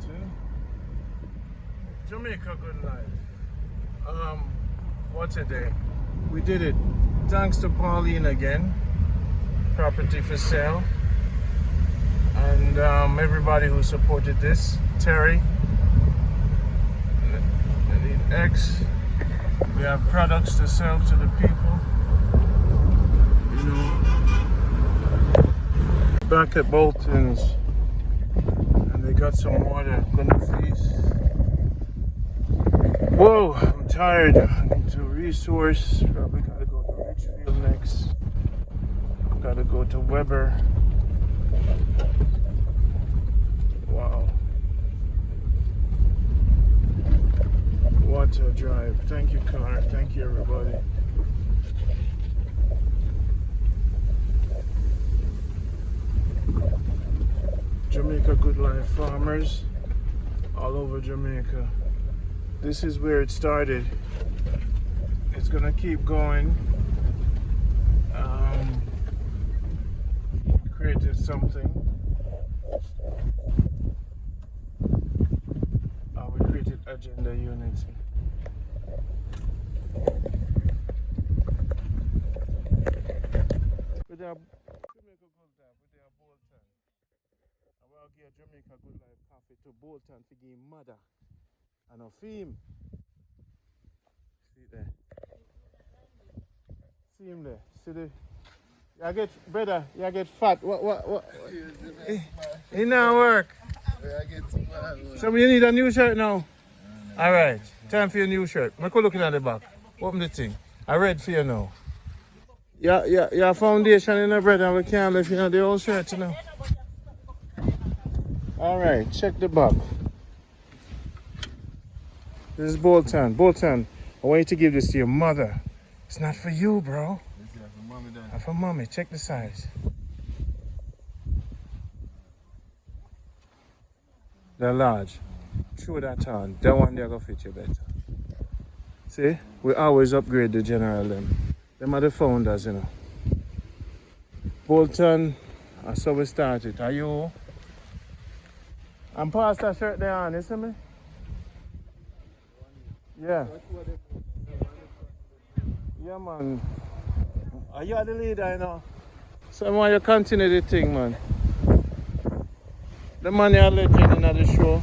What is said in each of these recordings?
to Jamaica Good Life. What a day. We did it. Thanks to Pauline again. Property for sale. And everybody who supported this. Terry. X. We have products to sell to the people. You know. Back at Bolton's. And they got some water. Gonna feast. Whoa, I'm tired. I need to resource. Probably gotta go to Richfield next. Gotta go to Weber. Wow. What a drive. Thank you, car. Thank you, everybody. Jamaica Good Life farmers all over Jamaica. This is where it started. It's gonna keep going. Created something. We created Agenda Unity. With our Jamaica Good Life, with our Bolton. I will give Jamaica Good Life coffee to Bolton to give mother. And a theme. See there. See him there. See the. You get brother, you get fat. What? It now work. So you need a new shirt now? Alright. Time for your new shirt. I could look at the back. Open the thing. I read for you now. Your foundation in the bread and we can't lift the old shirt you know. Alright, check the back. This is Bolton. Bolton, I want you to give this to your mother. It's not for you, bro. It's for mommy, Dad. For mommy. Check the size. They're large. Throw that on. That one there go fit you better. See? We always upgrade the general them. Them are the founders, you know. Bolton, that's how we started. Are you? I'm past that shirt there on, you see me? Yeah. Yeah, man. Are you the leader, you know? So I want you to continue the thing, man. The man you're legend in the show.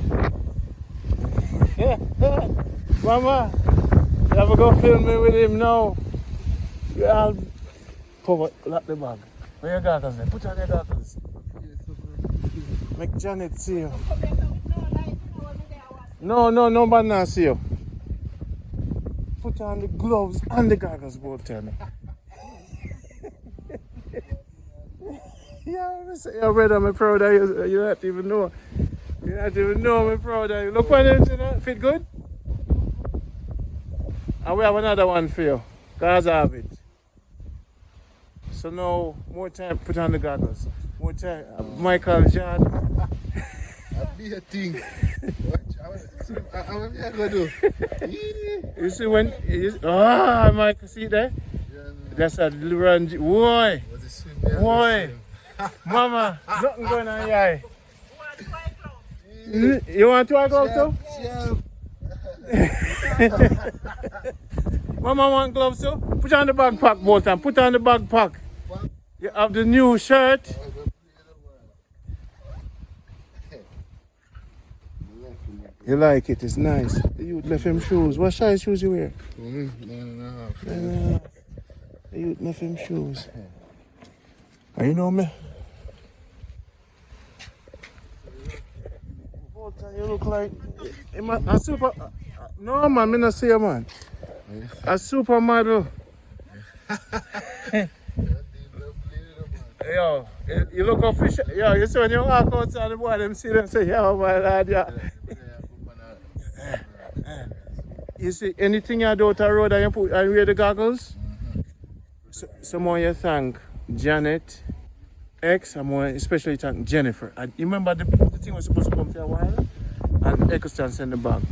Mama, you have to go film me with him now. I'll cover, lock the bag. Where your goggles there? Put on your goggles. Make Janet see you. No, man not see you. Put on the gloves and the goggles, Bolton. Yeah, brother, I'm proud of you. You don't even know. You don't even know I'm proud of you. Look for them, you know. Fit good? And we have another one for you. Guys have it. So now, more time, put on the goggles. More time. Michael, John. That'd be a thing. What am I going to do? You see when... Michael, see there? Yeah, no. That's a little run. Boy! Boy! Mama, nothing going on here. You want to gloves too? Yeah. Mama want gloves too? Put on the backpack, Bolton. Put on the backpack. You have the new shirt. You like it? It's nice. You left him shoes. What size shoes you wear? 9.5. You left him shoes. And you know me? You look like a super. No man, me not see a man. A supermodel. Yo, you look official. Yo, you see when you walk outside the boy, them see them say, yo, my lad, yeah. You see, anything you do out the road and you put and wear the goggles? Someone you thank Janet, X, and more especially thank Jennifer. And you remember the thing was supposed to come for a while? And Eccleston send the bag.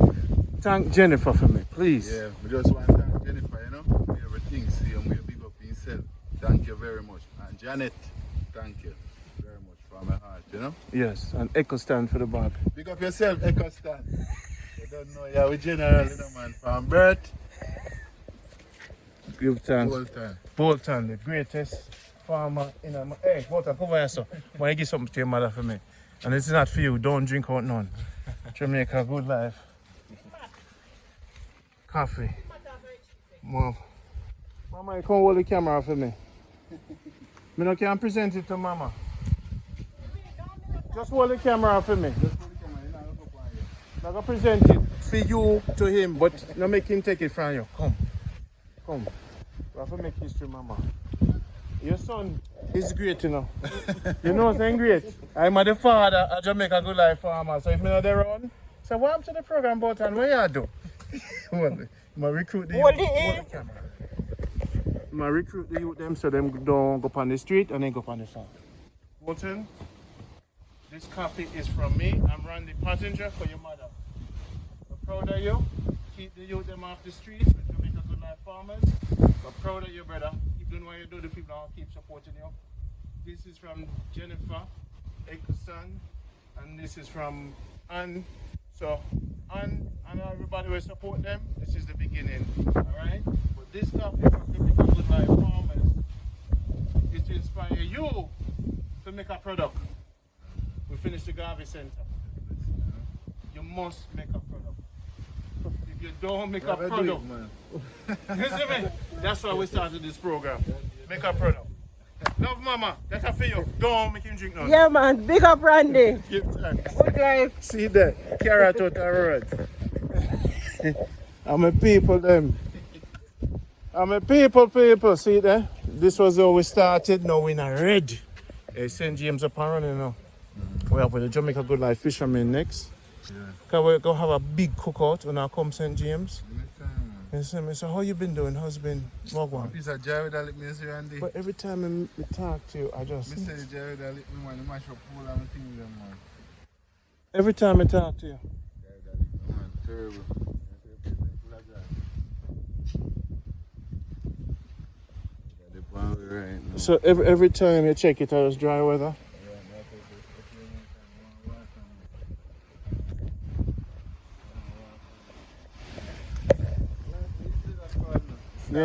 Thank Jennifer for me, please. Yeah, we just want to thank Jennifer, you know. Everything, see you, big up yourself. Thank you very much. And Janet, thank you very much for from my heart, you know? Yes, and echo stand for the bag. Pick up yourself, Echo Stan. You don't know, you're with General, you know, man. From birth, Give thanks. Bolton. Bolton, the greatest farmer in a... Hey, Bolton, come over here, so. I want to give something to your mother for me. And it's not for you, don't drink out none. Jamaica Good Life. Coffee. Mom. Mama, you come hold the camera for me. Me no can present it to Mama. Just hold the camera for me. I'm going to present it for you to him, but not make him take it from you. Come. Come. We have to make history, Mama. Your son is great, you know. You know what's great? I'm the father of Jamaica Good Life farmer, so if me not there around, so what happened to the program, Bolton? What you do? I'm recruit the youth. Hold the camera. I'm recruit the youth them so them don't go on the street and then go on the farm. Bolton, this coffee is from me. I'm Randy Pottinger for your mother. We're proud of you. Keep the youth them off the streets with Jamaica Good Life farmers. We're proud of you, brother. Keep doing what you do. The people will keep supporting you. This is from Jennifer, Eccleston, and this is from Anne. So, Anne and everybody will support them. This is the beginning, all right? But this coffee from Jamaica Good Life farmers is to inspire you to make a product. We finished the Garvey Center. You must make a product. If you don't make a product, you see me? That's why we started this program. Make a product. Love Mama, that's a for you. Don't make him drink none. Yeah, man. Big up, Randy. Give thanks. Good life. See that? Carrot out the road. I'm a people, them. I'm a people. See that? This was how we started. Now we're not ready. Hey, St. James up and running now. We have with the Jamaica Good Life fishermen next. Because we're going to have a big cookout when I come St. James. You see me? So how you been doing? How's it been? Wagwan? Piece of Jared that let me see Randy. But every time I talk to you, I just... Me say Jared that let me man, mash up all and things them man. Every time I talk to you. Jared that let me man, terrible. Right So every time you check it out, it's dry weather. Yeah.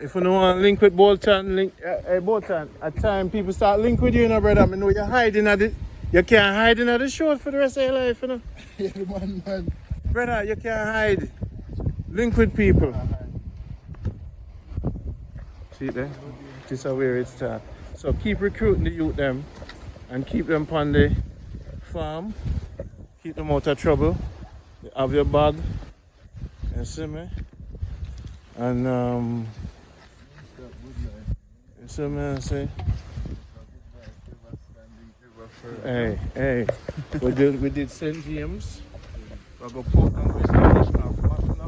If you don't want to link with Bolton, Bolton, at time people start link with you, you know, brother. I know you're hiding at it. You can't hide in the show for the rest of your life, you know. Yeah, man. Brother, you can't hide. Link with people. See there? This is where it starts. So keep recruiting the youth them and keep them on the farm. Keep them out of trouble. You have your bag. You see me? And you see me? I say. Hey. we did St. James. We go Portland, we establish now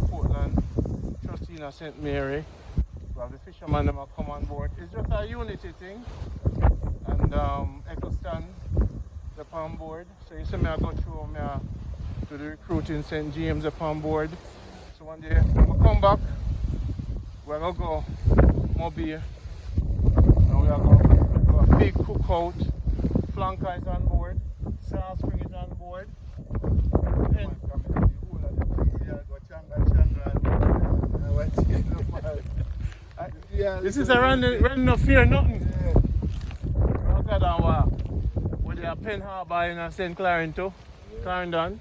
Portland, Trustina St. Mary. We have the fishermen that come on board. It's just a unity thing. And Eccleston, they're on board. So you see me I go through me to the recruiting St. James up on board. So one day when we come back, we're gonna go Mobile. And we are going to do a big cookout. Flanker is on board. South Spring is on board. This is a run no fear nothing. Look at that where they are Penn Harbor in St. Clarendon, Clarendon.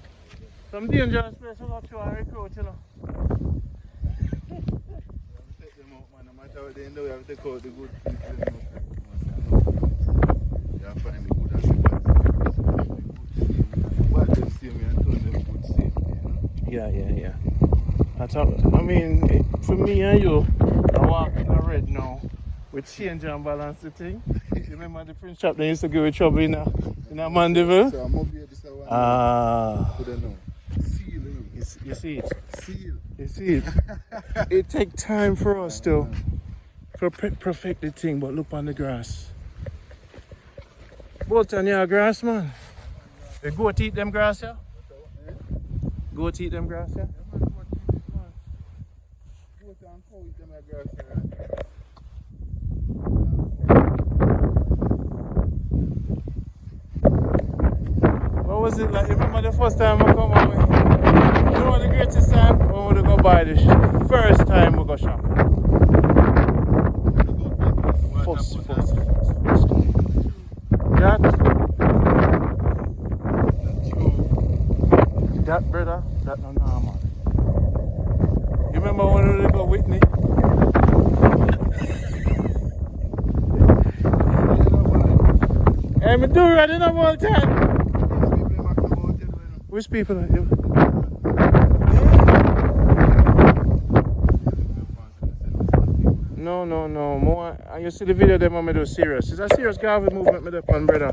Some dangerous place to go through and recruit, you know. Take them out, man. No matter what they do, we have to take out the good people. You have to find the good and the bad. What them see me and turn them good see me, you know? Yeah. I mean, for me and you, I walk in the red now with change and balance the thing. You remember the print shop they used to give you trouble in a Mandeville? So I'm up here this one. Put it now. Seal, you know. You see it? Seal. You see it? It takes time for us to perfect the thing, but look on the grass. Bolton, you have grass, man. You go to eat them grass, yeah? Go to eat them grass, yeah? remember the first time I come out. You know what the greatest time? When we go buy this. First time we go shop. First. That brother, that no normal. You remember when we go Whitney? Hey, me do right in the whole time. Which people are you? No. More. And you see the video them when me do serious. It's a serious Garvey movement me do on, brother.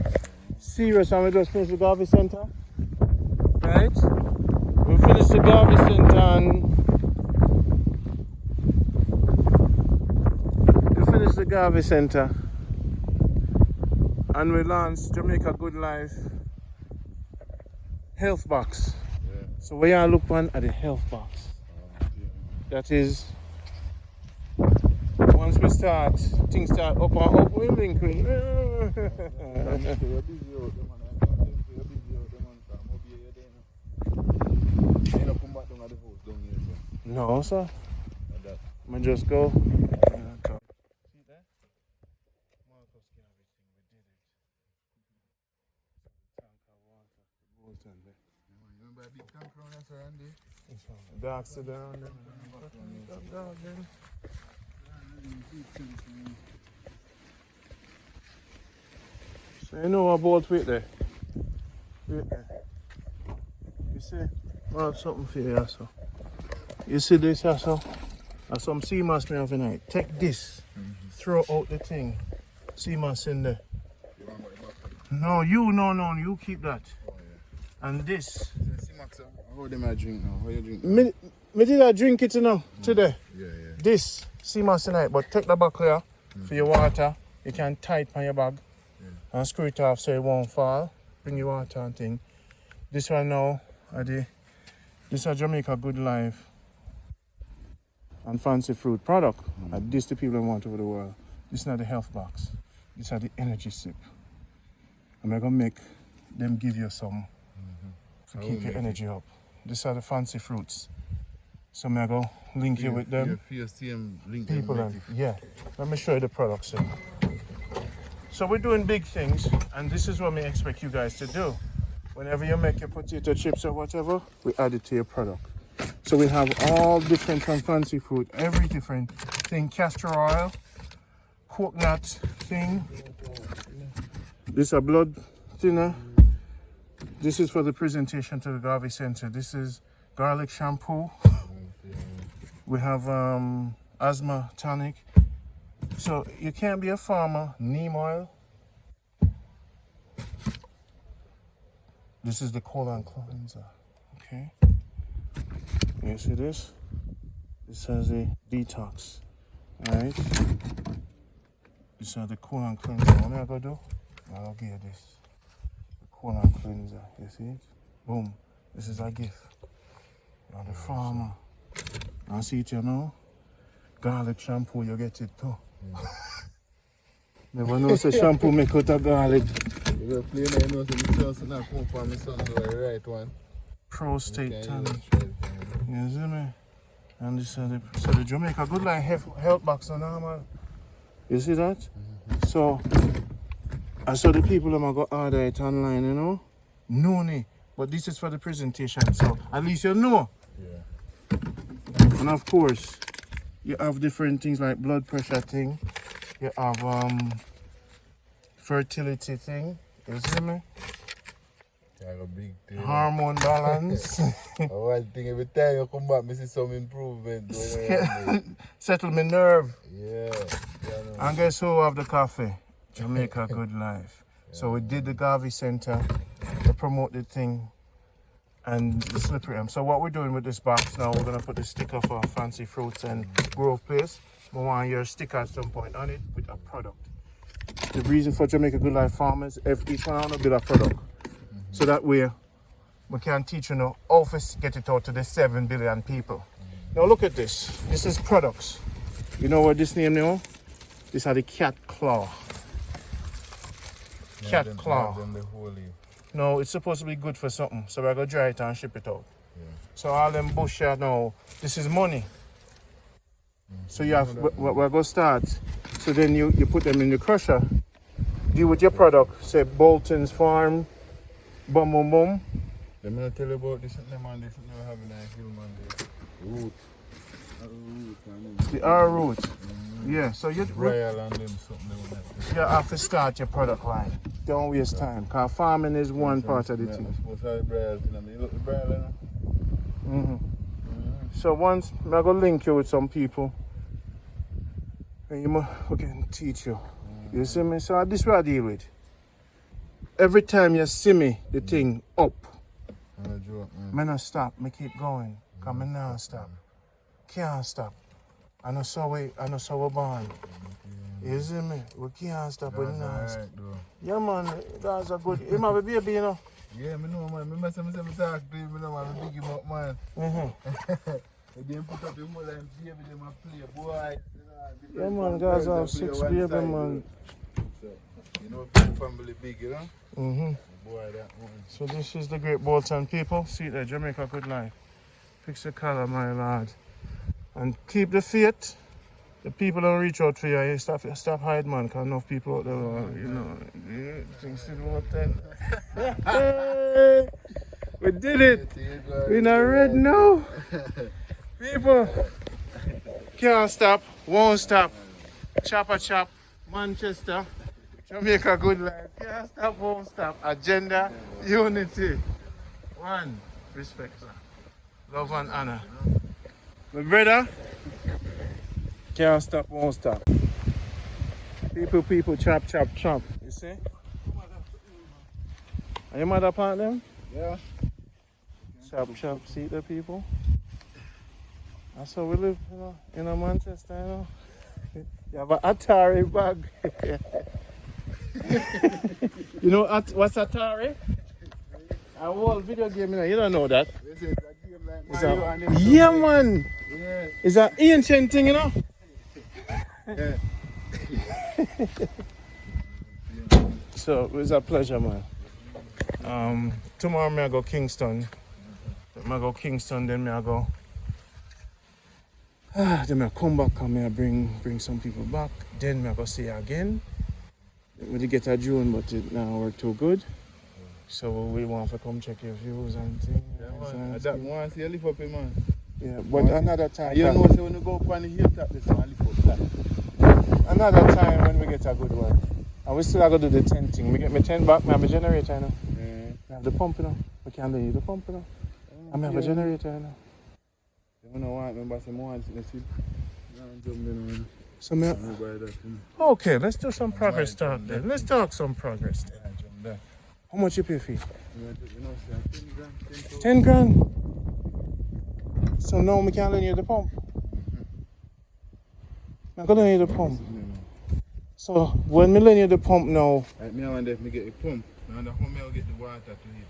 Serious, and we just finish the Garvey Center. Right? We finish the Garvey Center and and we launched Jamaica Good Life health box. Yeah. So we are look one at the health box. That is, once we start, things start up and up, we're linking. No, sir. I just go. Dark sit down there. So you know about wait there. Wait there. You see? I have something for you also. You see this also? That's some sea moss me have tonight. Take this. Throw out the thing. Sea moss in there. No, you keep that. And this. How them I drink now? How you drink? Me did I drink it now today. Yeah. This sea moss tonight, but take the back here for your water. You can tie it on your bag and screw it off so it won't fall. Bring your water and thing. This one now, this is Jamaica Good Life and fancy fruit product. And this the people want over the world. This is not the health box. This is the energy sip. I'm gonna make them give you some to keep your energy up. These are the fancy fruits. So I'm gonna go link you with them. People and yeah. Let me show you the products here. So we're doing big things, and this is what we expect you guys to do. Whenever you make your potato chips or whatever, we add it to your product. So we have all different from fancy fruit, every different thing, castor oil, coconut thing. This is a blood thinner. This is for the presentation to the Garvey Center. This is garlic shampoo. We have asthma tonic. So you can't be a farmer. Neem oil. This is the colon cleanser. Okay. You see this? This has a detox. Alright. This is the colon cleanser. What am I gonna do? I'll give you this. Colon cleanser, you see it? Boom. This is a gift. You're the farmer. I see it, you know? Garlic shampoo, you get it too. Never know say shampoo make out of garlic. You go play now, you know, so the son not come for my son, the right one. Prostate tonic. You see me? And this is the Jamaica Good Life health box on normal. You see that? So I saw the people that go order it online, you know? No, but this is for the presentation, so at least you know. Yeah. And of course, you have different things like blood pressure thing. You have fertility thing. You see me? A big thing. Hormone balance. One thing every time you come back, I see some improvement. Settle my nerve. Yeah. And guess who have the coffee? Jamaica Good Life. So we did the Garvey Center to promote the thing and the slippery arm. So what we're doing with this box now, we're gonna put the sticker for fancy fruits and growth place. We want your sticker at some point on it with a product. The reason for Jamaica Good Life farmers, if each one want to build a product, so that way we can teach you know how to get it out to the 7 billion people. Now look at this. This is products. You know what this name now? These are the cat claw. Cat claw. now it's supposed to be good for something. So we're going to dry it and ship it out. So all them bush here now, this is money. So you have, we're going to start. So then you put them in the crusher. Deal with your product. Say Bolton's Farm, boom, boom, boom. Let me tell you about this and them and this and never having a human root. The R root. Yeah, so you Royal and them something like that. have to start your product line. Don't waste time. Because farming is one part of the thing. So once I'm going to link you with some people and we can teach you. You see me? So this is what I deal with. Every time you see me, the thing up. I not stop, I keep going. Because I now stop. Can't stop. I know so we're born. You see me? We can't stop, we not stop. Yeah man, that's a good. You have a baby, you know? Yeah, I know man. I must talk to him, I know I'm big him up man. They put up the mother and baby them and play, boy. Yeah man, guys have 6 baby man. So, you know, family big, you know? Boy, that one. So this is the great Bolton people. See there, Jamaica Good Life. Fix the color, my lad. And keep the faith. The people don't reach out for you. You stop hide, man, because enough people out there, you know, things still work then. We did it. We're not red now. People, can't stop, won't stop. Chopper chop, Manchester, Jamaica Good Life. Can't stop, won't stop. Agenda, unity. One, respect, sir. Love and honor. My brother, can't stop, won't stop. People, chop, chop, chop. You see? Are you mother part them? Yeah. Chop, chop, see the people? That's how we live, you know, in Manchester, you know. You have an Atari bag. You know what's Atari? A whole video game, you know, you don't know that. Yeah, man. Yeah. It's an ancient thing, you know. Yeah. So it was a pleasure, man. Tomorrow I go Kingston. Then I go Kingston, then I go. Then I come back and I bring some people back. Then I go see you again. We get a June, but it now work too good. So we want to come check your views and things. Yeah, man. That one see you live up here, man. Yeah, but another time. You know, so when you go up on the hilltop, this one live up that. Another time when we get a good one. And we still have to do the tent thing. We get my tent back, I have a generator, you know. Yeah. I have the pump, you know. We can't do the pump, you know. I have a generator, you know. You know what, remember some more, let's see. So okay, let's do some progress talk then. Let's talk some progress then. How much you pay fee? 10 grand. So now we can't lend you the pump. I'm gonna lend you the pump. So when we lend you the pump now. Like me, I want to get the pump. And the home I'll get the water to it.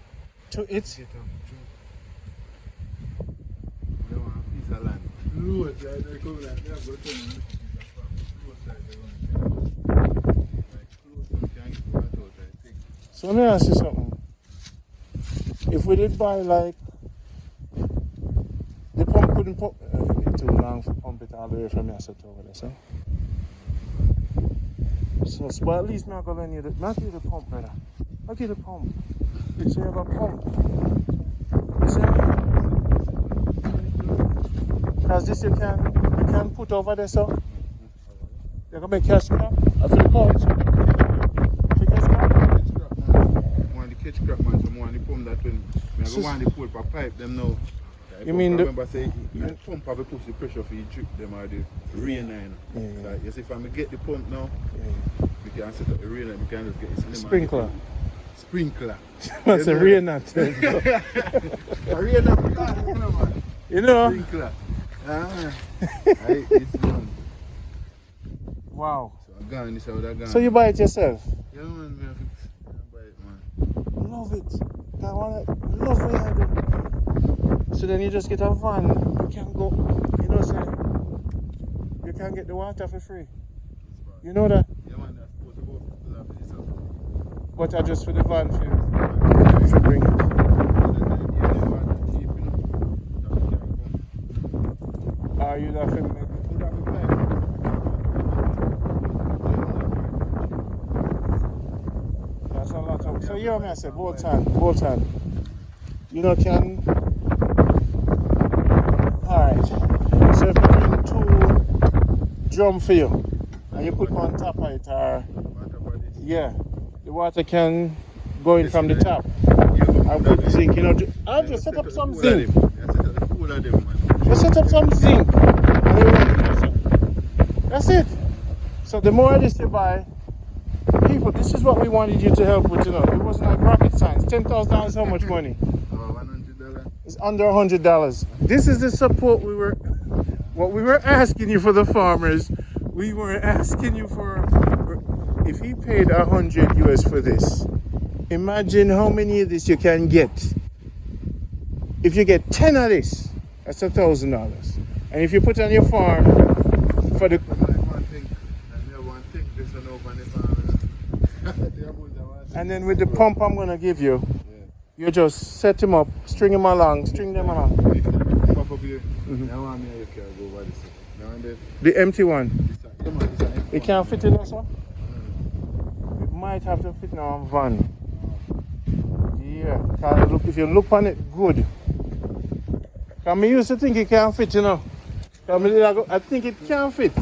To it? Get up to. They want a piece of land. Load, they come like that, but so let me ask you something. If we did buy like the pump couldn't pump it'd be too long to pump it all the way from your set over there, so. So but at least not gonna need it. Not give the pump, brother. I'll give the pump. So you have a pump. You see? Because this you can put over there, so you're gonna make cash crap. I feel the couch. Catch crap man, so want the pump that when I go want the pole for pipe them now. You mean the remember say the pump have to push the pressure for you drip them or the rain line. Yeah. So you see if I get the pump now, we can set up the rain line, we can just get the sprinkler. Sprinkler. That's a rain nut. A rain nut, you know? Sprinkler. It's one. Wow. So I gone this out, I gone. So you buy it yourself? Yeah man, I buy it man. Love it. I love what you do. So then you just get a van. You can go, you know, say, you can get the water for free. You know that? Yeah man, that's supposed to go for this. But I just for the van fee. if you bring it. You have to make that's a lot of. So you may say Bolton. You know can. Alright. So if you bring 2 drum for you and you put one on top of it yeah, the water can go in from the top. I put zinc, I'll just set up some zinc. Just set up some zinc. That's it. So the more this you buy, people, this is what we wanted you to help with, It wasn't like rocket science. $10,000 is how much money? $100. It's under $100. This is the support what we were asking you for the farmers. We were asking you for, if he paid $100 for this, imagine how many of this you can get. If you get 10 of this, that's $1,000. And if you put on your farm for the and then with the pump I'm gonna give you, you just set them up, string them along. The empty one. It can't fit in this one? It might have to fit in our van. Yeah, if you look on it good. I used to think it can't fit, I think it can't fit.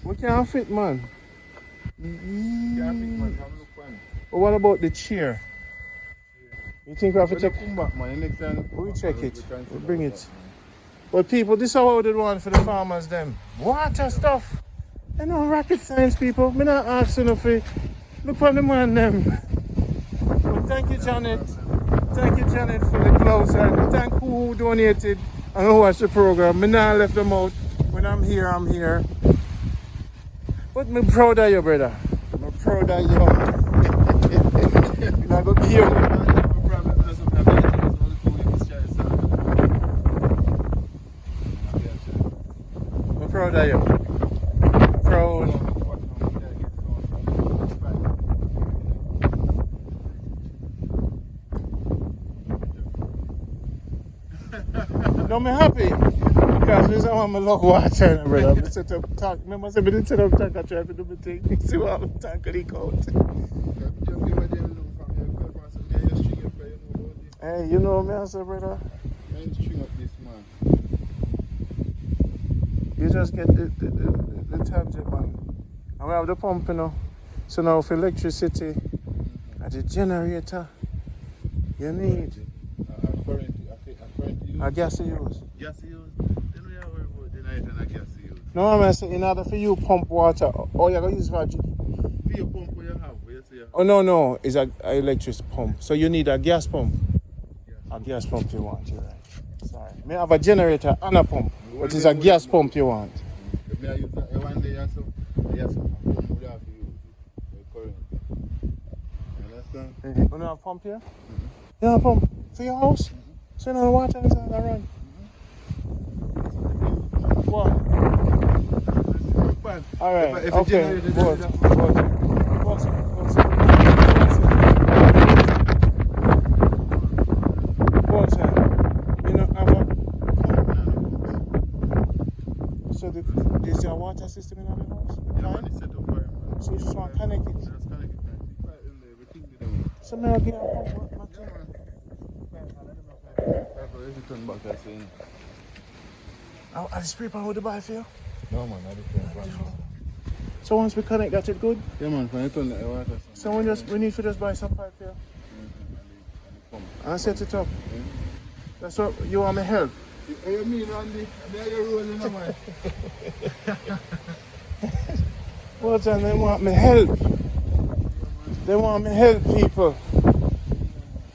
We can't fit, man. But what about the chair? You think we have to take it? We check it. We bring it. But people, this is how we did one for the farmers them. Water stuff. Rocket science people. I'm not asking if we look on the man them. But thank you, Janet. Thank you, Janet, for the gloves, and thank who donated and who watched the program. I not left them out. When I'm here, I'm here. But I'm proud of you, brother. I'm proud of you. I'm going to be here. I'm proud of you. Proud. No, I'm happy because this is how I love water, brother. I set up talk. Remember, I said, I didn't set up talk. I tried to do my thing. See what I'm talking about. Hey, you know me, I said, brother. You just get the tangent, man. And we have the pump, So now for electricity, and the generator, you need. A gas to use. Gas to use? Then we have worry about the night and a gas to use. No, I'm saying in order for you pump water, all you're going to use for your pump what you have, what you say you have. Oh, no, it's an electric pump. So you need a gas pump. A gas pump you want, you're right. Sorry. May have a generator and a pump, but it's a gas pump you want. If I use one day or so, I have some pump we have to use. Current. You understand? You don't have a pump here? You have a pump for your house? So you know the water inside that run? What? Alright, okay. Bolton. You know, have a... So is there a water system in our house? Yeah, man, it's set up for it. So you just want to connect it? Just connect it. So may I get a pump? Are the spray pan with the buy for you? No man, I don't. So once we connect that, it good? Yeah man, when you turn the water. So we need to just buy some pipe here. And set it up. That's what you want me help. You mean Randy? You're rolling on man. Well then they want me help. They want me help people.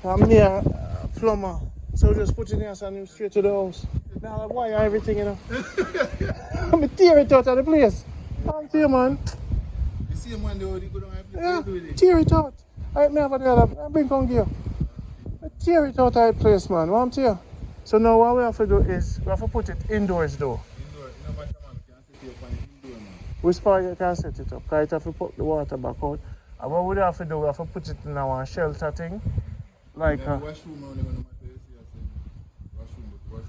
I'm here a plumber. So just put it in and send him straight to the house. Now I wire everything, I'm going to tear it out of the place. I'm here, man. You see him one day, you go down and do it. Tear it out. I may have a other. I bring on gear. Tear it out of the place, man. What I'm here. So now what we have to do is, we have to put it indoors though. Indoor, no matter man, you can set it up on indoor, man. Which part you can set it up? Because it have to put the water back out. And what we have to do, we have to put it in our shelter thing. like Yeah, washroom only when I'm at the AC, I say, washroom.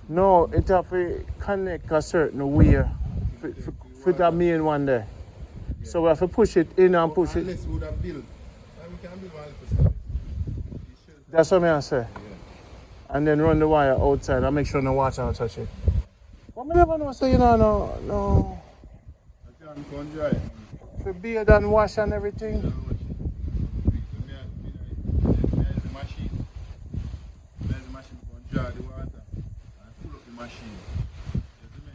no, it have to connect a certain way for the main one there. So we have to push it in and push it. Unless we would have built. And we can build 100%. That's what I say. Yeah. And then run the wire outside and make sure no water don't touch it. But I never know, so you know, no. I can't go and dry. For beard and wash and everything. There's the machine. There's the machine to go and dry the water. And pull up the machine. You see me?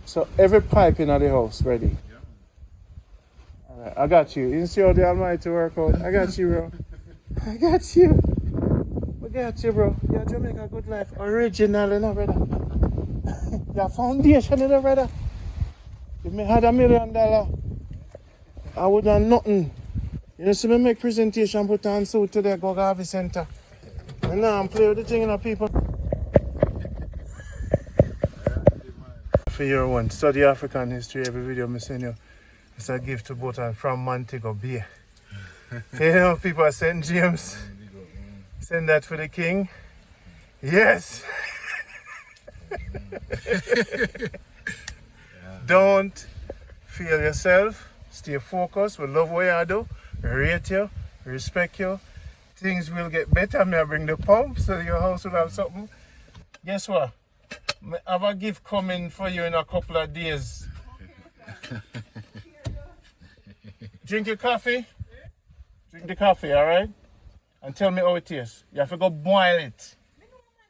So every pipe in the house ready. Yeah. Alright, I got you. You see how the Almighty work out? I got you, bro. I got you. We got you, bro. You're Jamaica Good Life. Original, you know, brother. Your foundation, you know, brother. If me had $1 million, I would have nothing. You know, see me make presentation, put on suit today, go Garvey Center. And now I'm playing with the thing, you know, people. For year one, study African history. Every video I send you, it's a gift to both and from Montego Bay. You know, people are St. James. Send that for the king. Yes. Don't feel yourself. Stay focused. We love what you do. We rate you. We respect you. Things will get better. May I bring the pump so your house will have something. Guess what? I have a gift coming for you in a couple of days. Drink your coffee. Drink the coffee, alright? And tell me how it tastes. You have to go boil it.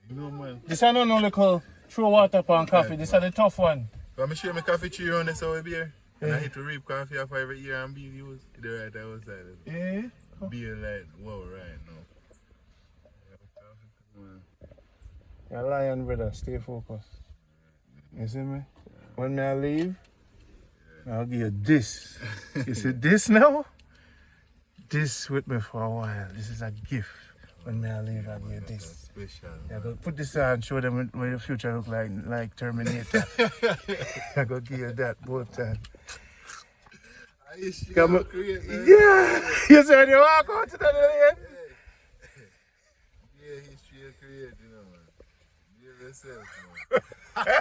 No, man. This is not no little throw water upon coffee. This is the tough one. But I'm share my coffee tree on this over beer. And I hit to reap coffee off every year and beer used. The right outside. Yeah. Beer like, whoa, right now. You're lying, brother. Stay focused. You see me? When I leave, I'll give you this. You see this now? This with me for a while. This is a gift. When I leave, I'll give you this. Special. Yeah, go put this on and show them what your future look like Terminator. I go give you that both times. Come on. Yeah! You said you walk out to the lane? Yeah, history create, you know, man. Give yourself, man.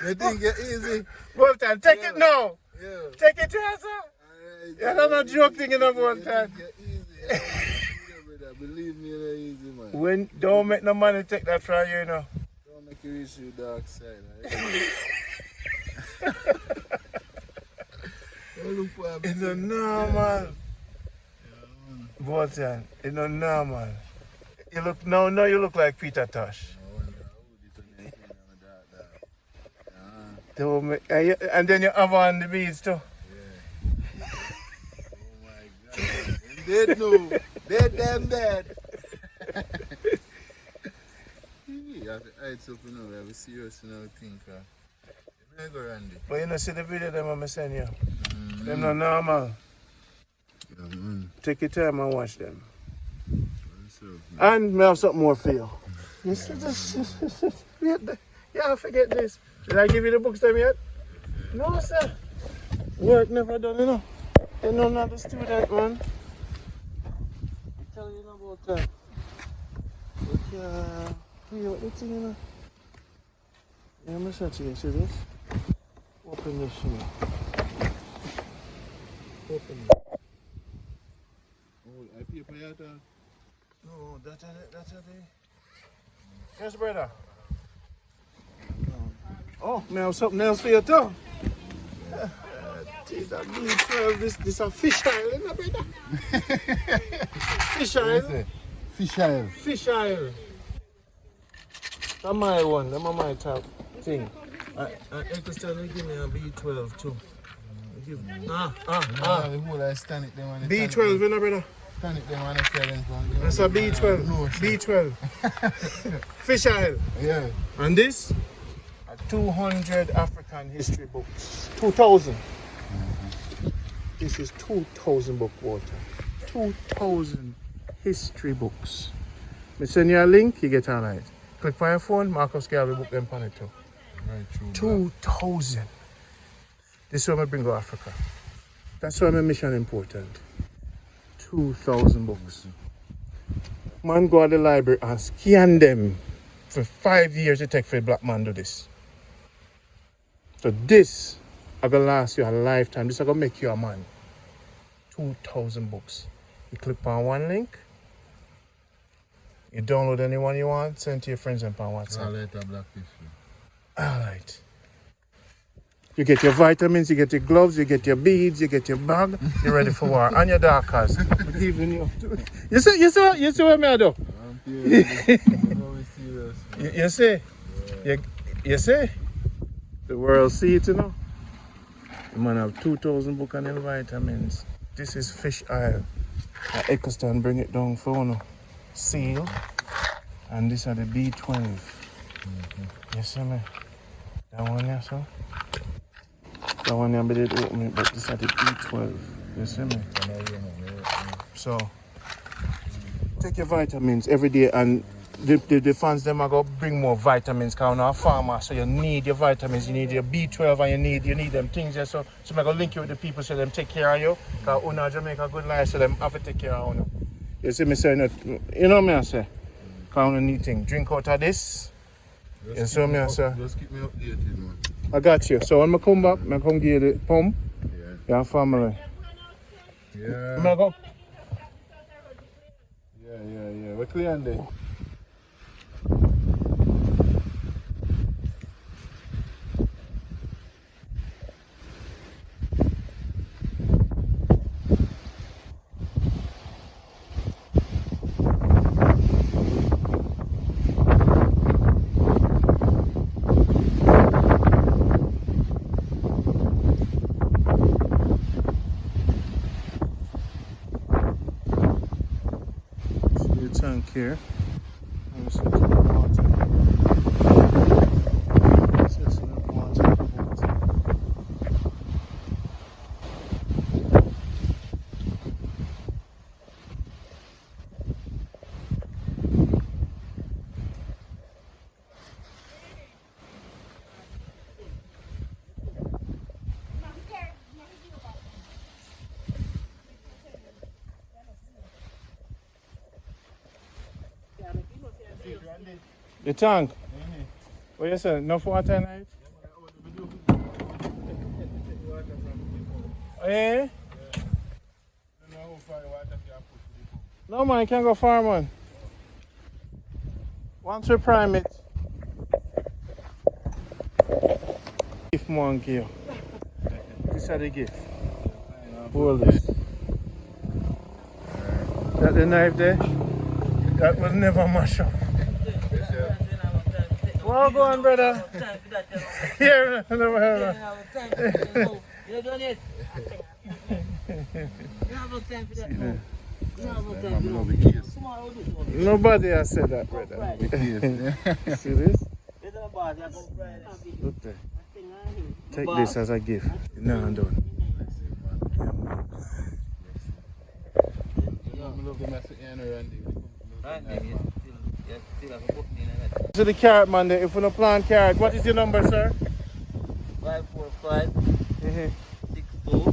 You think it's easy? Both times. Take it now. Yeah. Take it to yourself. You're not a joke thing in one time. Easy. Brother. Believe me, it's easy, man. When don't make no money take that from you, you know. Don't make you reach your dark side. It's a normal. Both times. It's a normal. You look no, you look like Peter Tosh. And then you have on the beads too. Yeah. Oh my God. Dead no. Dead damn dead. You have to hide something now. We have a serious now thing. You may go Randy. But you know see the video them I'm send you. Them not normal. Yeah, man. Take your time and watch them. What's up, And may have something more for you. You see this? Yeah, forget this. Did I give you the books them yet? No, sir. Work never done, you know. You know not the student, man. I tell you about that. But what the thing, you know? Yeah, I'm going to see this. Open this shit. Open it. Oh, I pay for your dog. No, that's it. Yes, brother. Oh, may I have something else for you too? Take that B12, this a fish oil, isn't it, brother? Fish oil. Fish oil. Fish oil. That's my one, that's my top thing. I can still give me a B12 too. The whole I stand it them. B12, you know, brother? Stand it them and I tell them. That's a B12. B12. Fish oil. Yeah. And this? 200 African history books. 2,000. This is 2,000 book water. 2,000 history books. I send you a link, you get on it. Click on your phone, Marcus Garvey book them on it too. Right, true. 2,000. This is what I bring to Africa. That's why my mission important. 2,000 books. Man go to the library and scan them. For 5 years it take for a black man to do this. So this is going to last you a lifetime. This is going to make you a man. 2,000 books. You click on one link. You download anyone you want. Send to your friends and on WhatsApp. Alright. You get your vitamins, you get your gloves, you get your beads, you get your bag. You're ready for war. And your darkers. You see what I do? You see? You see? The world see it, you know? The man have 2,000 book and vitamins. This is fish oil. Eccleston bring it down for you. Seal. And these are the B12. You see me? That one here, so? That one here, I did open it, but this are the B12. You see me? So, take your vitamins every day, and the fans them are going to bring more vitamins because I'm a farmer, so you need your vitamins, you need your B12 and you need them things there. So I'm going to link you with the people so them take care of you. Because you know Jamaica Good Life, so them have to take care of you. You see me saying that, you know me I say? Because you need things. Drink out of this. You see me I say? Just keep me updated, man. I got you. So when I come back, I come give you the pump. Yeah. Your family. Yeah. I'm going to go. Yeah. We're clear on there. Tank here. I'm just going to put water. Just enough water. The tank? What you say? Enough water tonight? Eh? No man, you can't go far, man. Once we prime it. Gift monkey. This is the gift. Hold this. That the knife there? That will never mash up. Well, go on, brother. Here, never heard of. You done it? You have no time for that, no. You have no time for that. Nobody has said that, brother. See this? Look there. Take this as a gift. No, I'm done. So the carrot man there, if you don't plant carrot, what is your number, sir? 545 62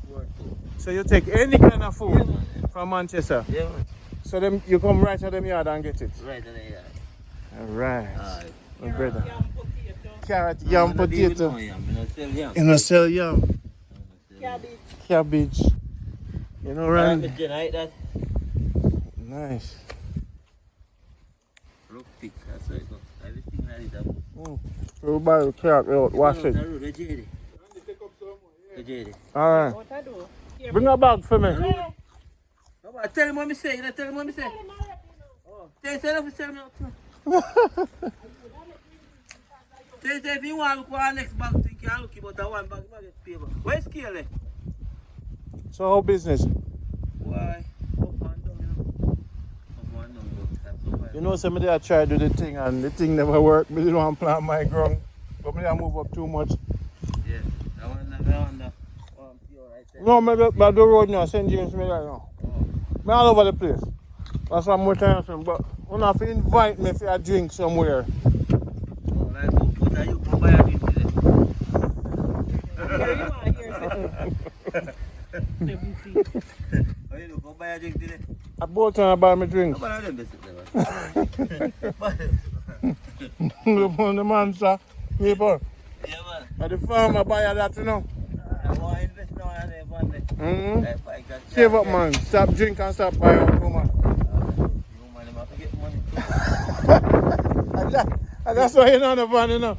42. So you take any kind of food from Manchester? Yeah, man. So them you come right to them yard and get it? Right in the yard. Alright. My brother. Carrot, yam, potato. I don't sell yam. You know sell yam? Cabbage. Cabbage. You know Randy? Cabbage, like that. Nice. Rock pick, that's right. Everything like that. So buy the carrot out, wash it. Alright. What I do? Bring a bag for me. Tell him what me say, you know, tell him what me say. Tell him tell me. Tell him if you want to look for our next bag, you can look about one bag, you get paper. Where's scale? So how business? Why? Up and down, you know. Up and down, that's so bad. You know, somebody I tried to do the thing and the thing never worked. Me didn't want to plant my ground. But me didn't move up too much. Yeah, I want the pure right there. No, maybe by the road now, St. James me right now. Me all over the place. That's why I'm more time saying, but you have to invite me for a drink somewhere. Oh, like, what are you going to buy a drink today? a drink today? I bought and I buy me drinks. How about them visit them? Look on the man, sir. People. Yeah, man. Are the farmer buy that, you know? I want to invest now and then, one day. Mm-hmm. Save up, man. Stop drinking and stop buying up, man. You man, have to get money. And that's why you're not on the van, you know.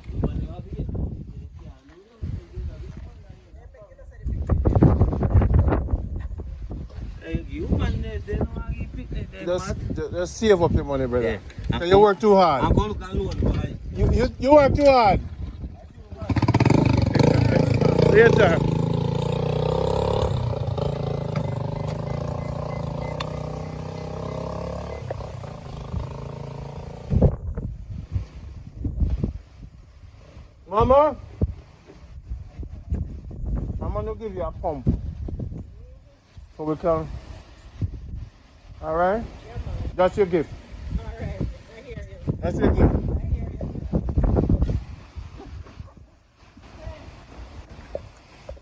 You man, they don't want to pick it. Just save up your money, brother. Yeah. You work too hard. I'm going to look at loan for it. You work too hard. Later. Mama? Mama no give you a pump. So we can. Alright? Yeah, man. That's your gift. All right. I hear you. That's your gift.